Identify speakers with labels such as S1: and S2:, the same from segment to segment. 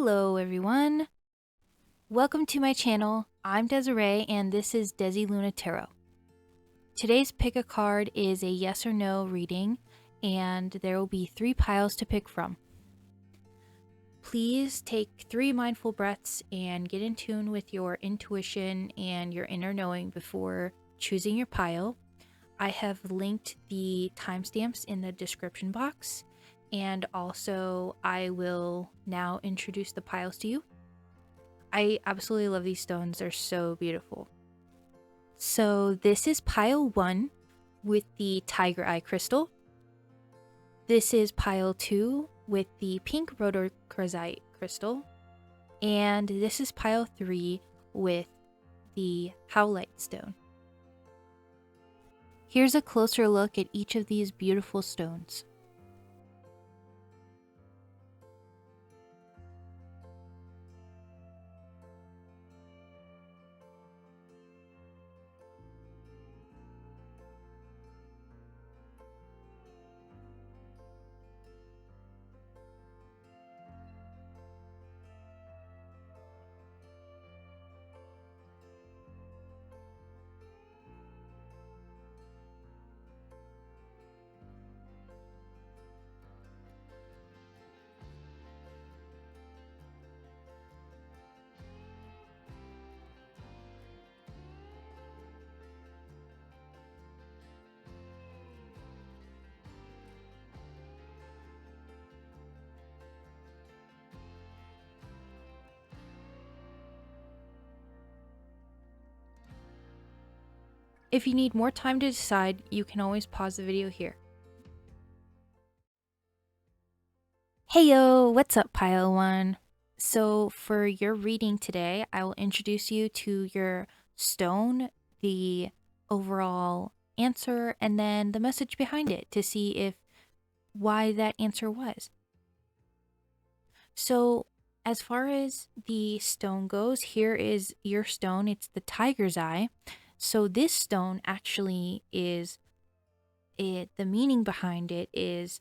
S1: Hello everyone! Welcome to my channel. I'm Desiree and this is Desi Luna Tarot. Today's pick a card is a yes or no reading and there will be 3 piles to pick from. Please take 3 mindful breaths and get in tune with your intuition and your inner knowing before choosing your pile. I have linked the timestamps in the description box, and also I will now introduce the piles to you. I absolutely love these stones, they're so beautiful. So this is pile 1 with the tiger eye crystal. This is pile 2 with the pink rhodochrosite crystal. And this is pile 3 with the howlite stone. Here's a closer look at each of these beautiful stones. If you need more time to decide, you can always pause the video here. Heyo, what's up pile 1? So for your reading today, I will introduce you to your stone, the overall answer, and then the message behind it to see why that answer was. So as far as the stone goes, here is your stone. It's the tiger's eye. So this stone actually is the meaning behind it is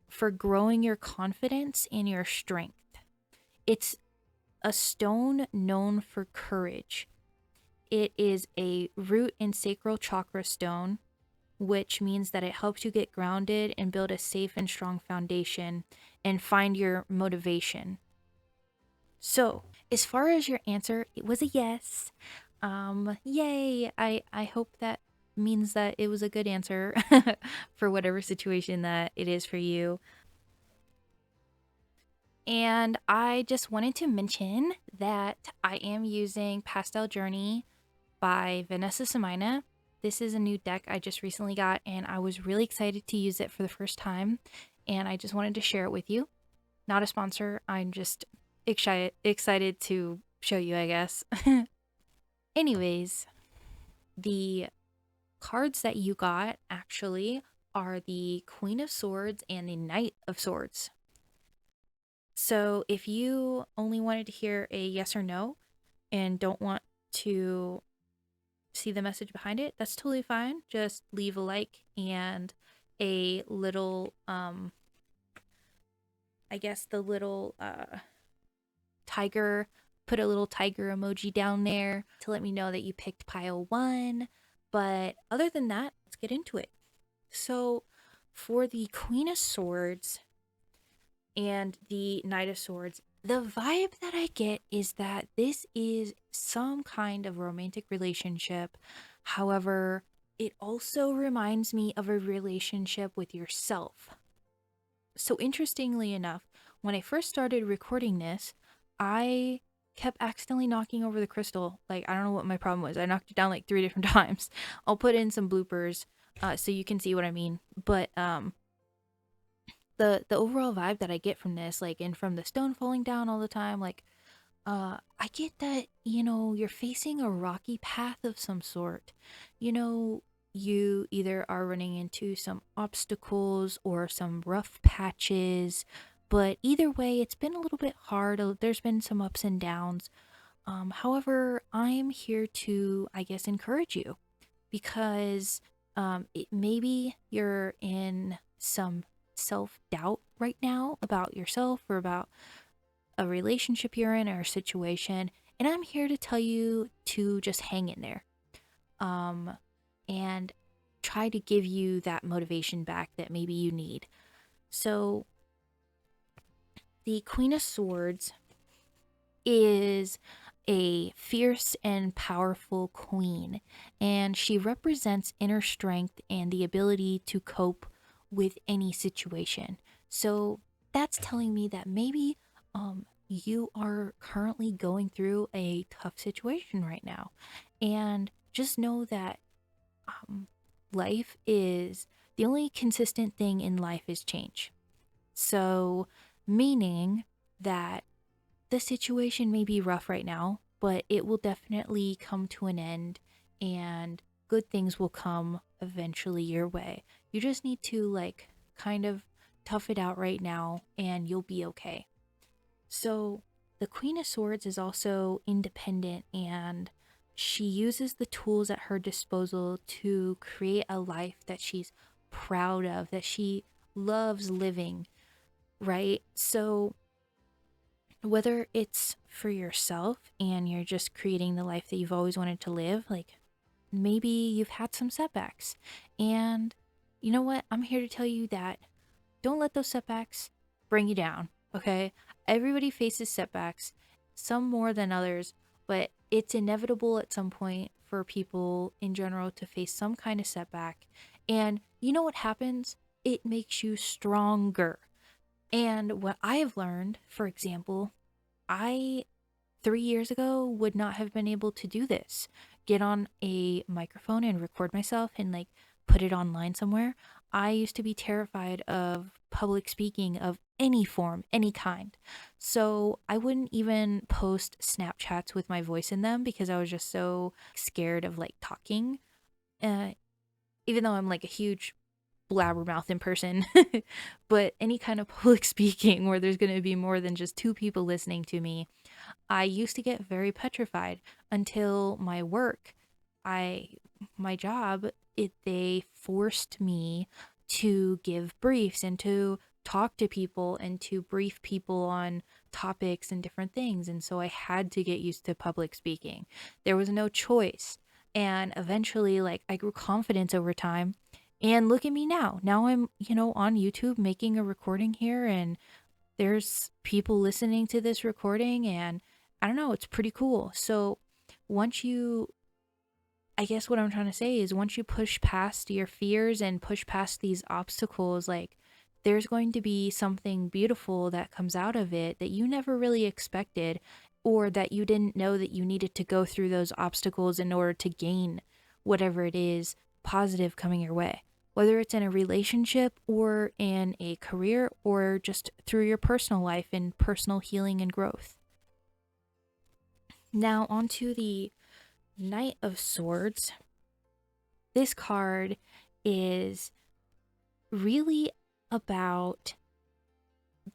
S1: for growing your confidence and your strength. It's a stone known for courage. It is a root and sacral chakra stone, which means that it helps you get grounded and build a safe and strong foundation and find your motivation. So, as far as your answer, it was a yes. Yay! I hope that means that it was a good answer for whatever situation that it is for you. And I just wanted to mention that I am using Pastel Journey by Vanessa Samina. This is a new deck I just recently got and I was really excited to use it for the first time, and I just wanted to share it with you. Not a sponsor, I'm just excited to show you, I guess. Anyways, the cards that you got actually are the Queen of Swords and the Knight of Swords. So if you only wanted to hear a yes or no and don't want to see the message behind it, that's totally fine. Just leave a like and a little, I guess the little tiger, put a little tiger emoji down there to let me know that you picked pile 1. But other than that, let's get into it. So for the Queen of Swords and the Knight of Swords, the vibe that I get is that this is some kind of romantic relationship. However, it also reminds me of a relationship with yourself. So interestingly enough, when I first started recording this, I kept accidentally knocking over the crystal. Like, I don't know what my problem was. I knocked it down like 3 different times. I'll put in some bloopers so you can see what I mean. But the overall vibe that I get from this, like, and from the stone falling down all the time, like, I get that, you know, you're facing a rocky path of some sort. You know, you either are running into some obstacles or some rough patches, but either way, it's been a little bit hard. There's been some ups and downs. However, I'm here to, I guess, encourage you because maybe you're in some self-doubt right now about yourself or about a relationship you're in or a situation. And I'm here to tell you to just hang in there. Um, and try to give you that motivation back that maybe you need. So, the Queen of Swords is a fierce and powerful queen, and she represents inner strength and the ability to cope with any situation. So, that's telling me that maybe you are currently going through a tough situation right now. And just know that um, life is the only consistent thing in life is change. So, meaning that the situation may be rough right now, but it will definitely come to an end and good things will come eventually your way. You just need to, like, kind of tough it out right now and you'll be okay. So, the Queen of Swords is also independent and she uses the tools at her disposal to create a life that she's proud of, that she loves living, right? So, whether it's for yourself and you're just creating the life that you've always wanted to live, like maybe you've had some setbacks. And you know what? I'm here to tell you that don't let those setbacks bring you down, okay? Everybody faces setbacks, some more than others, but it's inevitable at some point for people in general to face some kind of setback. And you know what happens? It makes you stronger. And what I have learned, for example, I 3 years ago would not have been able to do this. Get on a microphone and record myself and like put it online somewhere. I used to be terrified of public speaking of any form, any kind. So I wouldn't even post Snapchats with my voice in them because I was just so scared of like talking. Uh, Even though I'm like a huge blabbermouth in person, but any kind of public speaking where there's going to be more than just two people listening to me, I used to get very petrified until my work, I my job, they forced me to give briefs and to talk to people and to brief people on topics and different things. And so I had to get used to public speaking. There was no choice. And eventually, like, I grew confidence over time. And look at me now. Now I'm, on YouTube making a recording here, and there's people listening to this recording, and I don't know, it's pretty cool. So once you, I guess what I'm trying to say is once you push past your fears and push past these obstacles, like there's going to be something beautiful that comes out of it that you never really expected, or that you didn't know that you needed to go through those obstacles in order to gain whatever it is positive coming your way. Whether it's in a relationship or in a career or just through your personal life and personal healing and growth. Now, onto the Knight of Swords. This card is really about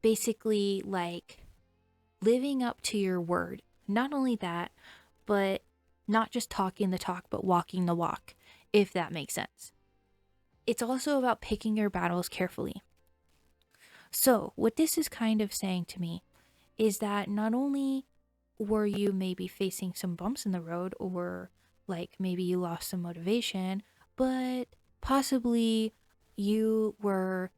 S1: basically like living up to your word. Not only that, but not just talking the talk, but walking the walk, if that makes sense. It's also about picking your battles carefully. So, what this is kind of saying to me is that not only were you maybe facing some bumps in the road, or like maybe you lost some motivation, but possibly you were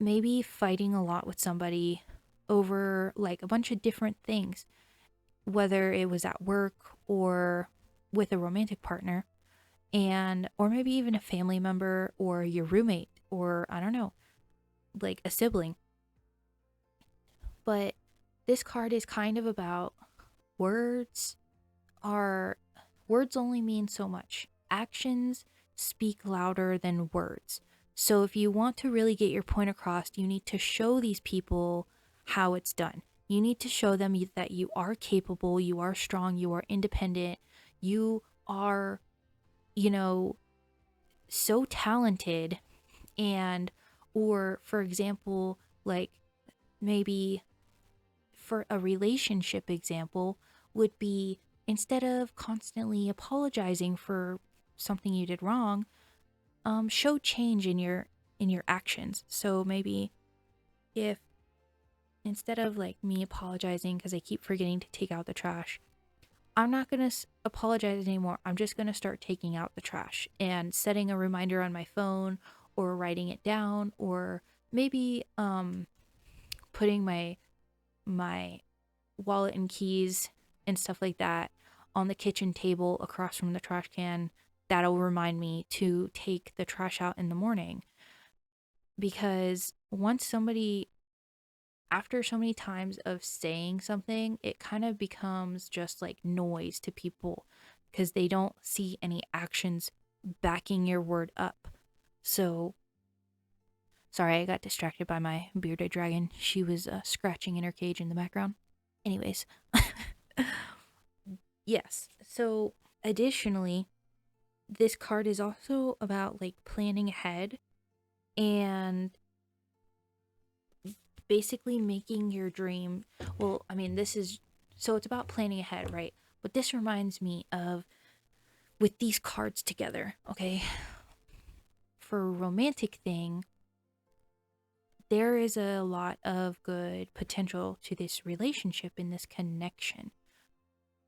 S1: maybe fighting a lot with somebody over like a bunch of different things, whether it was at work or with a romantic partner, and or maybe even a family member or your roommate, or I don't know, like a sibling. But this card is kind of about words are words only mean so much. Actions speak louder than words. So if you want to really get your point across, you need to show these people how it's done. You need to show them that you are capable, you are strong, you are independent, you are, so talented. And or for example, like maybe for a relationship example would be, instead of constantly apologizing for something you did wrong, show change in your actions. So maybe if instead of like me apologizing because I keep forgetting to take out the trash, I'm not going to apologize anymore. I'm just going to start taking out the trash and setting a reminder on my phone or writing it down, or maybe putting my wallet and keys and stuff like that on the kitchen table across from the trash can. That'll remind me to take the trash out in the morning. Because once somebody, after so many times of saying something, it kind of becomes just like noise to people because they don't see any actions backing your word up. So, sorry, I got distracted by my bearded dragon. She was scratching in her cage in the background. Anyways, yes. So, additionally, this card is also about like planning ahead and basically making your dream. Well, I mean, this is so it's about planning ahead, right? But this reminds me of with these cards together, okay? For a romantic thing, there is a lot of good potential to this relationship and this connection.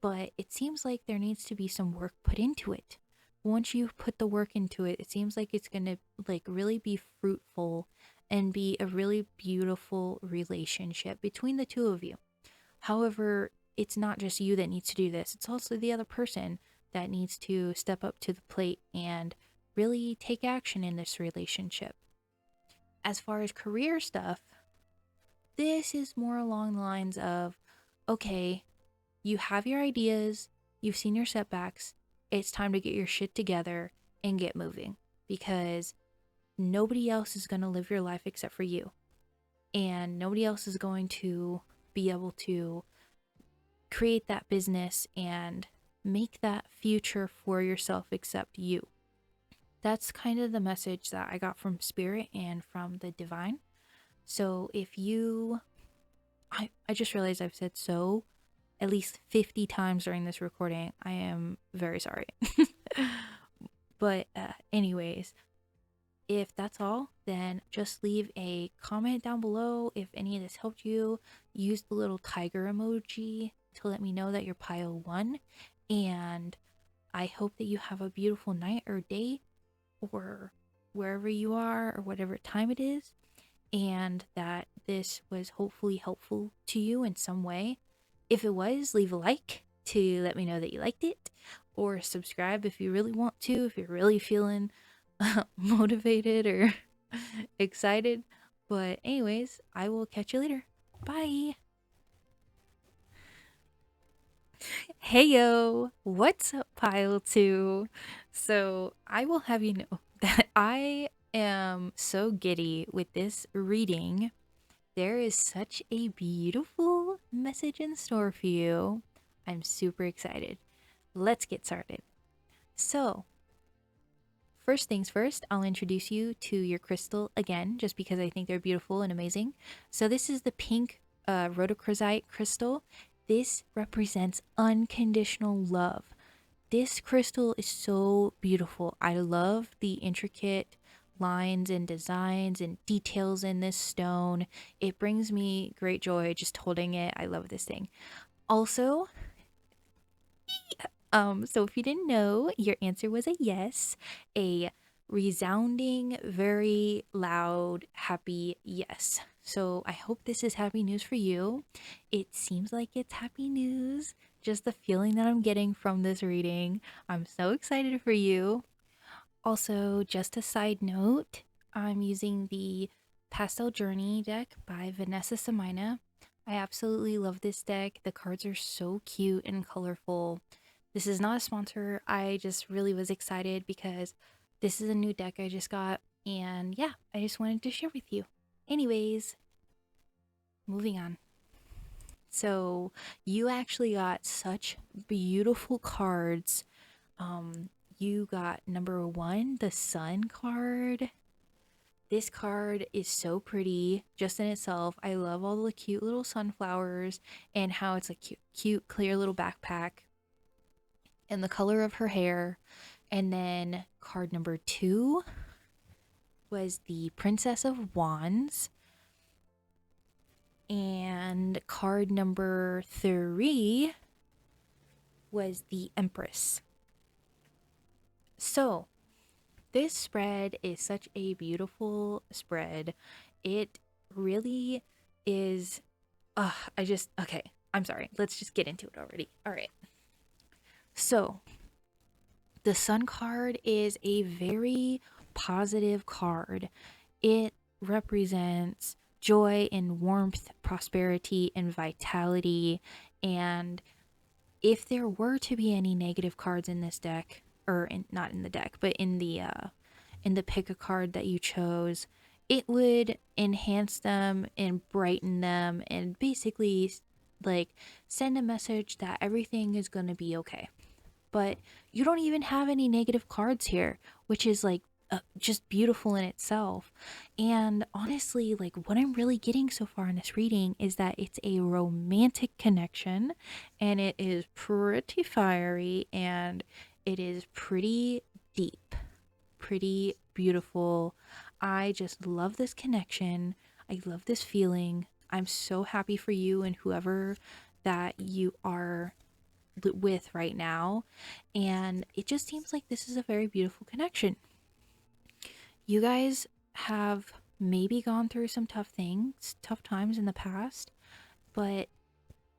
S1: But it seems like there needs to be some work put into it. Once you put the work into it, it seems like it's going to like really be fruitful and be a really beautiful relationship between the two of you. However, it's not just you that needs to do this. It's also the other person that needs to step up to the plate and really take action in this relationship. As far as career stuff, this is more along the lines of, okay, you have your ideas, you've seen your setbacks, it's time to get your shit together and get moving, because nobody else is going to live your life except for you. And nobody else is going to be able to create that business and make that future for yourself except you. That's kind of the message that I got from Spirit and from the Divine. So if you, I just realized I've said so at least 50 times during this recording. I am very sorry. But anyways, if that's all, then just leave a comment down below if any of this helped you. Use the little tiger emoji to let me know that your pile won. And I hope that you have a beautiful night or day or wherever you are or whatever time it is, and that this was hopefully helpful to you in some way. If it was, leave a like to let me know that you liked it, or subscribe if you really want to, if you're really feeling motivated or excited. But anyways, I will catch you later. Bye. Hey yo, what's up, pile 2? So I will have you know that I am so giddy with this reading. There is such a beautiful message in store for you. I'm super excited. Let's get started. So, first things first, I'll introduce you to your crystal again, just because I think they're beautiful and amazing. So this is the pink rhodochrosite crystal. This represents unconditional love. This crystal is so beautiful. I love the intricate lines and designs and details in this stone. It brings me great joy just holding it. I love this thing. Also, so if you didn't know, your answer was a yes, a resounding, very loud, happy yes. So I hope this is happy news for you. It seems like it's happy news, just the feeling that I'm getting from this reading. I'm so excited for you. Also, just a side note, I'm using the Pastel Journey deck by Vanessa Samina. I absolutely love this deck. The cards are so cute and colorful. This is not a sponsor. I just really was excited because this is a new deck I just got. And yeah, I just wanted to share with you. Anyways, moving on. So, you actually got such beautiful cards. You got number 1, the Sun card. This card is so pretty just in itself. I love all the cute little sunflowers and how it's a cute clear little backpack and the color of her hair. And then card number 2 was the Princess of Wands. And card number 3 was the Empress. So, this spread is such a beautiful spread. It really is. Okay, I'm sorry. Let's just get into it already. All right. So, the Sun card is a very positive card. It represents joy and warmth, prosperity and vitality. And if there were to be any negative cards in this deck, not in the deck, but in the pick a card that you chose, it would enhance them and brighten them and basically like send a message that everything is going to be okay. But you don't even have any negative cards here, which is like just beautiful in itself. And honestly, like what I'm really getting so far in this reading is that it's a romantic connection and it is pretty fiery and it is pretty deep, pretty beautiful. I just love this connection. I love this feeling. I'm so happy for you and whoever that you are with right now. And it just seems like this is a very beautiful connection. You guys have maybe gone through some tough things, tough times in the past, but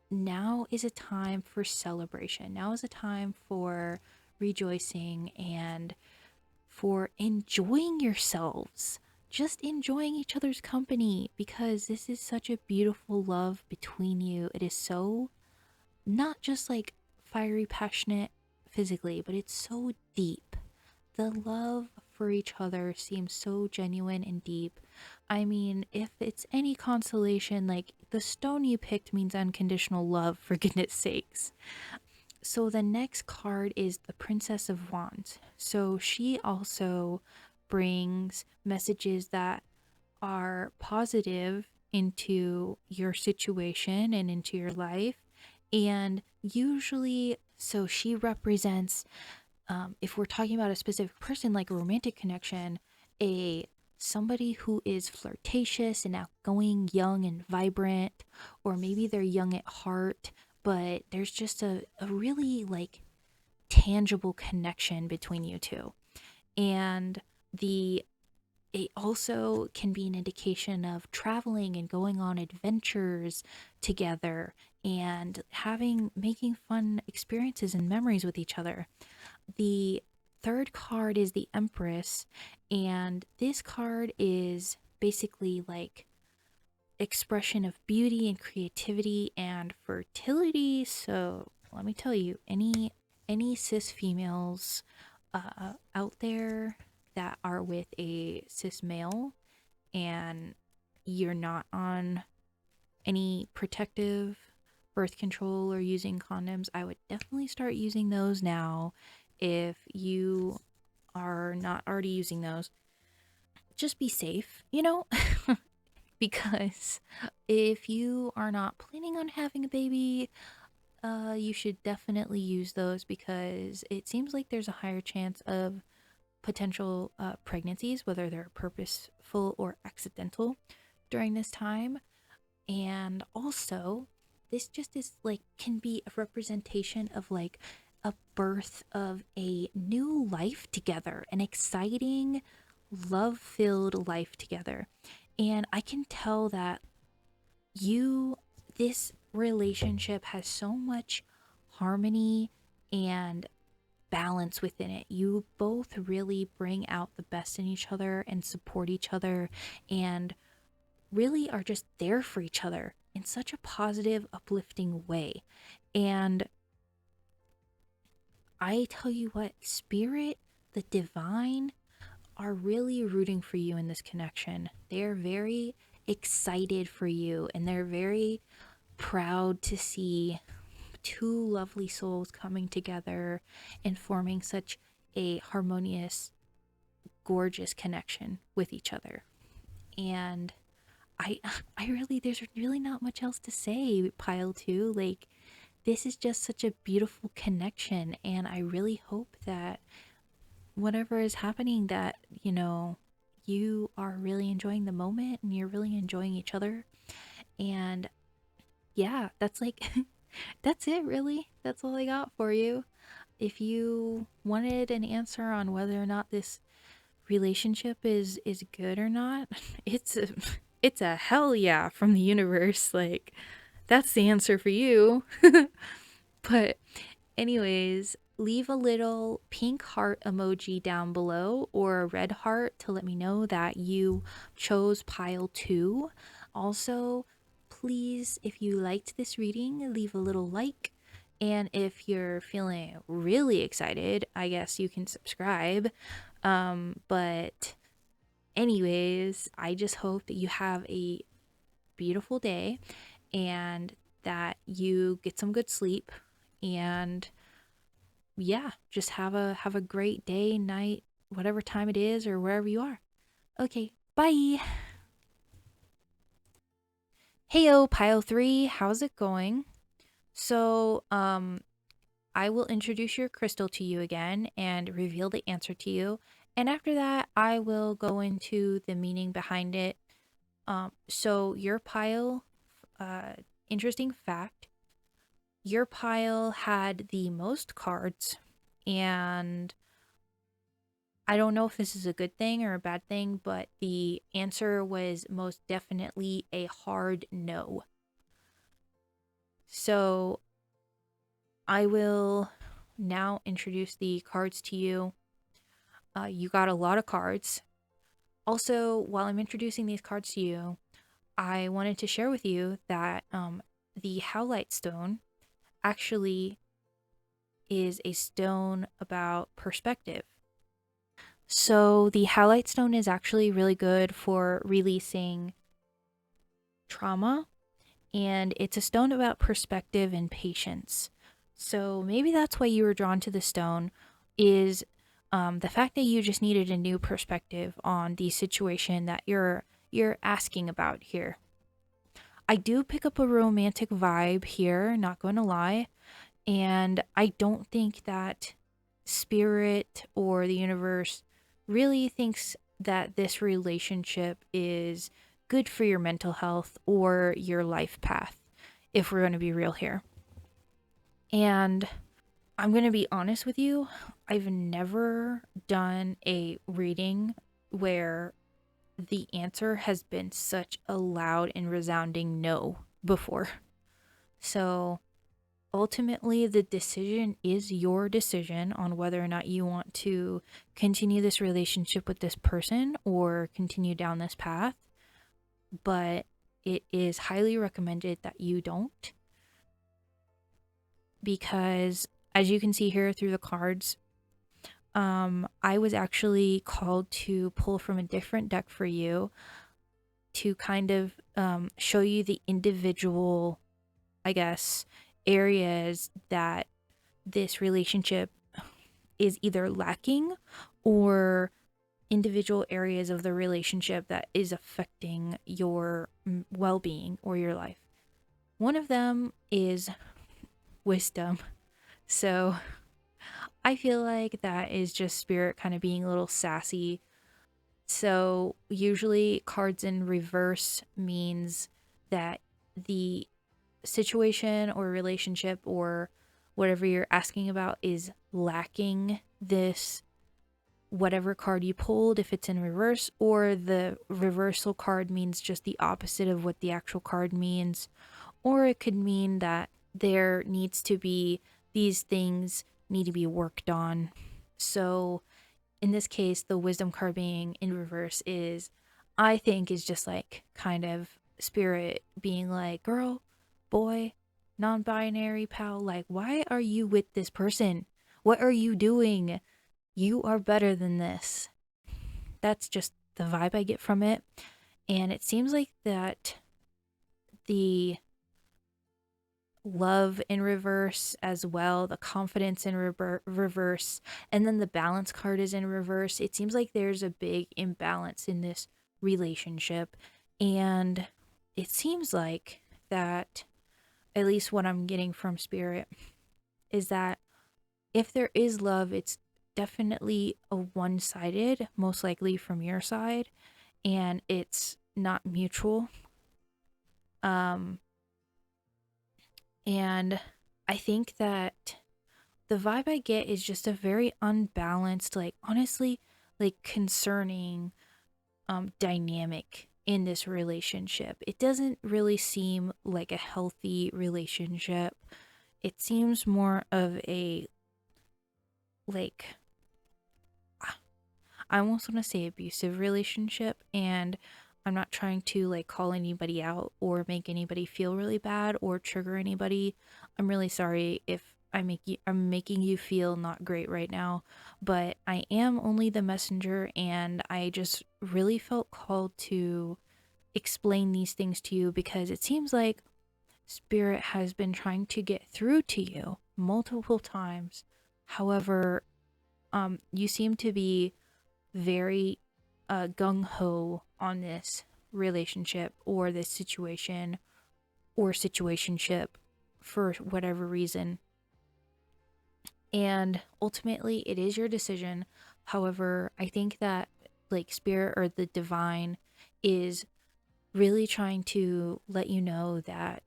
S1: now is a time for celebration. Now is a time for rejoicing and for enjoying yourselves. Just enjoying each other's company because this is such a beautiful love between you. It is so not just like fiery, passionate physically, but it's so deep. The love for each other seems so genuine and deep. I mean, if it's any consolation, like the stone you picked means unconditional love, for goodness sakes. So the next card is the Princess of Wands. So she also brings messages that are positive into your situation and into your life. And usually, so she represents, if we're talking about a specific person, like a romantic connection, a somebody who is flirtatious and outgoing, young and vibrant, or maybe they're young at heart, but there's just a really like tangible connection between you two. And the it also can be an indication of traveling and going on adventures together and making fun experiences and memories with each other. The third card is the Empress, and this card is basically like expression of beauty and creativity and fertility. So let me tell you, any cis females out there that are with a cis male and you're not on any protective birth control or using condoms, I would definitely start using those now. If you are not already using those, just be safe, because if you are not planning on having a baby, you should definitely use those because it seems like there's a higher chance of potential pregnancies, whether they're purposeful or accidental during this time. And also, this just is like can be a representation of like a birth of a new life together, an exciting, love filled life together. And I can tell that this relationship has so much harmony and balance within it. You both really bring out the best in each other and support each other and really are just there for each other in such a positive, uplifting way. And I tell you what, spirit, the divine, are really rooting for you in this connection. They're very excited for you and they're very proud to see two lovely souls coming together and forming such a harmonious, gorgeous connection with each other. And I I really there's really not much else to say, pile 2. Like this is just such a beautiful connection and I really hope that whatever is happening that, you are really enjoying the moment and you're really enjoying each other And yeah, that's like that's it really. That's all I got for you. If you wanted an answer on whether or not this relationship is good or not, it's a it's a hell yeah from the universe. Like that's the answer for you. But anyways, leave a little pink heart emoji down below or a red heart to let me know that you chose pile 2. Also, please, if you liked this reading, leave a little like. And if you're feeling really excited, I guess you can subscribe. But anyways, I just hope that you have a beautiful day and that you get some good sleep, and yeah, just have a great day, night, whatever time it is or wherever you are. Okay, bye. Heyo, pile 3, how's it going? So, I will introduce your crystal to you again and reveal the answer to you. And after that, I will go into the meaning behind it. So your pile, uh, interesting fact, your pile had the most cards, and I don't know if this is a good thing or a bad thing, but the answer was most definitely a hard no. So I will now introduce the cards to you. You got a lot of cards. Also, while I'm introducing these cards to you, I wanted to share with you that the Howlite Stone actually is a stone about perspective. So the Howlite Stone is actually really good for releasing trauma, and it's a stone about perspective and patience. So maybe that's why you were drawn to the stone, is the fact that you just needed a new perspective on the situation that you're asking about here. I do pick up a romantic vibe here, not going to lie, and I don't think that spirit or the universe really thinks that this relationship is good for your mental health or your life path, if we're going to be real here. And I'm going to be honest with you, I've never done a reading where the answer has been such a loud and resounding no before. So ultimately, the decision is your decision on whether or not you want to continue this relationship with this person or continue down this path. But it is highly recommended that you don't, because as you can see here through the cards, I was actually called to pull from a different deck for you to kind of show you the individual, I guess, areas that this relationship is either lacking, or individual areas of the relationship that is affecting your well-being or your life. One of them is wisdom. So I feel like that is just spirit kind of being a little sassy. So usually cards in reverse means that the situation or relationship or whatever you're asking about is lacking this whatever card you pulled, if it's in reverse, or the reversal card means just the opposite of what the actual card means. Or it could mean that there needs to be these things need to be worked on. So in this case, the wisdom card being in reverse is, I think, is just like kind of spirit being like, girl, boy, non binary pal, like, why are you with this person? What are you doing? You are better than this. That's just the vibe I get from it. And it seems like that the love in reverse as well, the confidence in reverse, and then the balance card is in reverse. It seems like there's a big imbalance in this relationship. And it seems like that, at least what I'm getting from spirit, is that if there is love, it's definitely a one-sided, most likely from your side, and it's not mutual. Um, and I think that the vibe I get is just a very unbalanced, like honestly, like concerning dynamic in this relationship. It doesn't really seem like a healthy relationship. It seems more of a like I almost want to say abusive relationship, and I'm not trying to like call anybody out or make anybody feel really bad or trigger anybody. I'm really sorry if I'm making you feel not great right now, but I am only the messenger, and I just really felt called to explain these things to you because it seems like spirit has been trying to get through to you multiple times. However, you seem to be very gung ho on this relationship or this situation or situationship for whatever reason. And ultimately, it is your decision. However, I think that like spirit or the divine is really trying to let you know that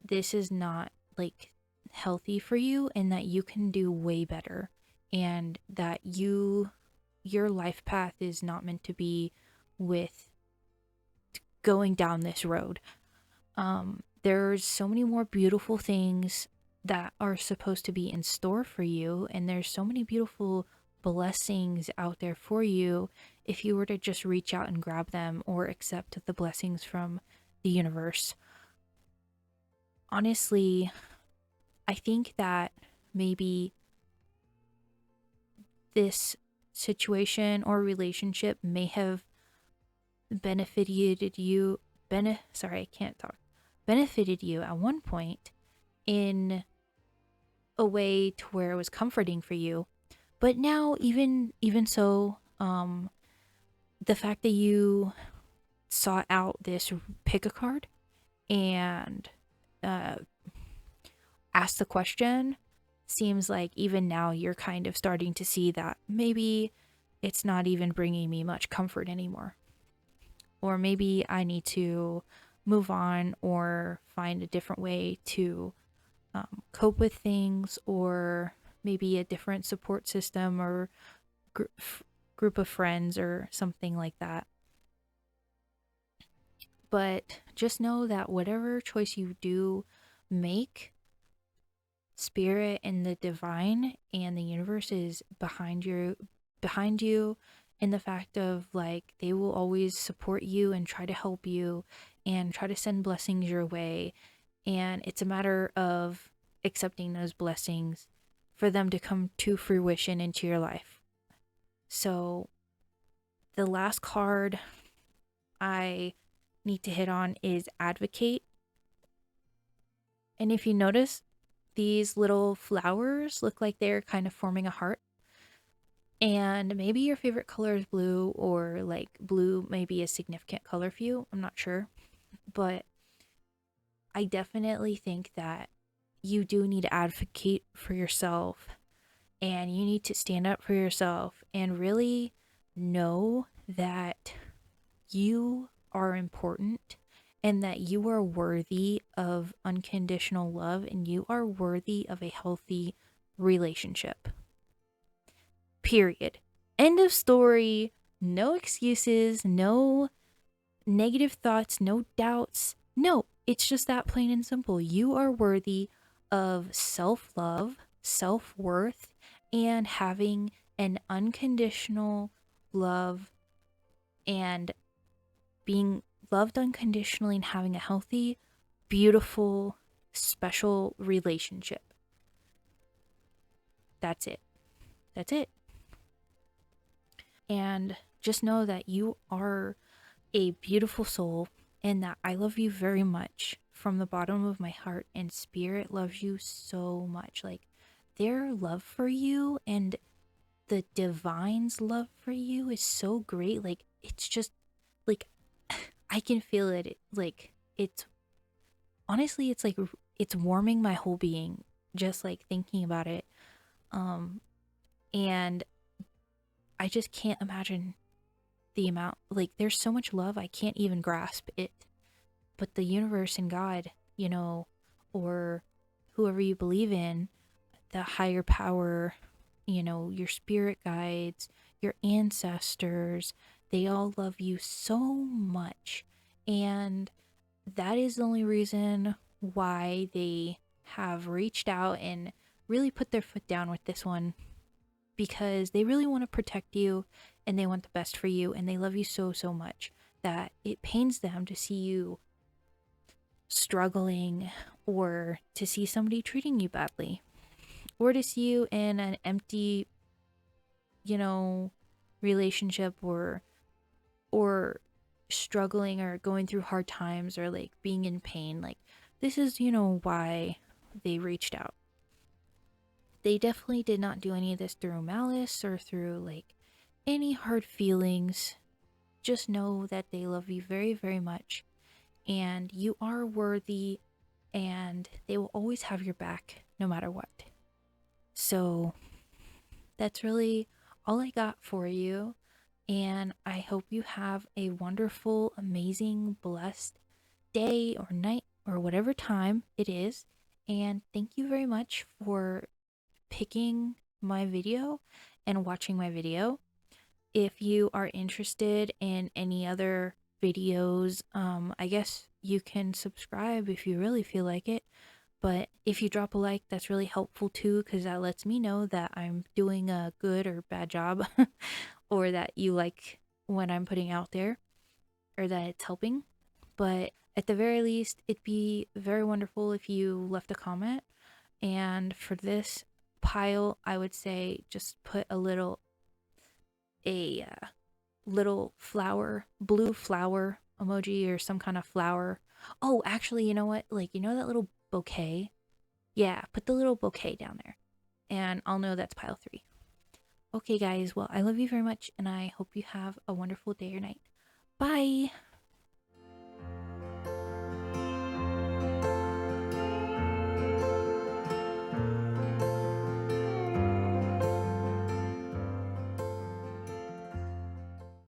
S1: this is not like healthy for you and that you can do way better and that your life path is not meant to be with going down this road. There's so many more beautiful things that are supposed to be in store for you, and there's so many beautiful blessings out there for you if you were to just reach out and grab them or accept the blessings from the universe. Honestly, I think that maybe this situation or relationship may have benefited you sorry, I can't talk. Benefited you at one point in a way to where it was comforting for you. But now even so, the fact that you sought out this pick a card and uh asked the question seems like even now you're kind of starting to see that maybe it's not even bringing me much comfort anymore. Or maybe I need to move on or find a different way to cope with things, or maybe a different support system or gr- group of friends or something like that. But just know that whatever choice you do make, spirit and the divine and the universe is behind you in the fact of like they will always support you and try to help you and try to send blessings your way, and it's a matter of accepting those blessings for them to come to fruition into your life. So the last card I need to hit on is advocate. And if you notice, these little flowers look like they're kind of forming a heart. And maybe your favorite color is blue, or like blue may be a significant color for you. I'm not sure. But I definitely think that you do need to advocate for yourself, and you need to stand up for yourself and really know that you are important and that you are worthy of unconditional love and you are worthy of a healthy relationship. Period. End of story. No excuses, no negative thoughts, no doubts. No, it's just that plain and simple. You are worthy of self love, self worth, and having an unconditional love and being loved unconditionally and having a healthy, beautiful, special relationship. That's it. That's it. And just know that you are a beautiful soul and that I love you very much from the bottom of my heart, and spirit loves you so much. Like their love for you and the divine's love for you is so great. Like it's just like I can feel it. Like it's honestly it's like it's warming my whole being just like thinking about it. Um and I just can't imagine the amount, like there's so much love I can't even grasp it. but the universe and God, or whoever you believe in, the higher power, your spirit guides, your ancestors, they all love you so much. And that is the only reason why they have reached out and really put their foot down with this one, because they really want to protect you and they want the best for you and they love you so, so much that it pains them to see you struggling, or to see somebody treating you badly, or to see you in an empty, you know, relationship, or struggling or going through hard times, or like being in pain. Like, this is, why they reached out. They definitely did not do any of this through malice or through like any hard feelings. Just know that they love you very, very much and you are worthy, and they will always have your back no matter what. So that's really all I got for you. And I hope you have a wonderful, amazing, blessed day or night or whatever time it is. And thank you very much for picking my video and watching my video. If you are interested in any other videos, I guess you can subscribe if you really feel like it. But if you drop a like, that's really helpful too, because that lets me know that I'm doing a good or bad job, or that you like what I'm putting out there, or that it's helping. But at the very least, it'd be very wonderful if you left a comment. And for this pile, I would say just put a little flower, blue flower emoji, or some kind of flower. Oh, actually, you know what? Like, that little bouquet? Yeah, put the little bouquet down there. And I'll know that's pile 3. Okay, guys. Well, I love you very much, and I hope you have a wonderful day or night. Bye!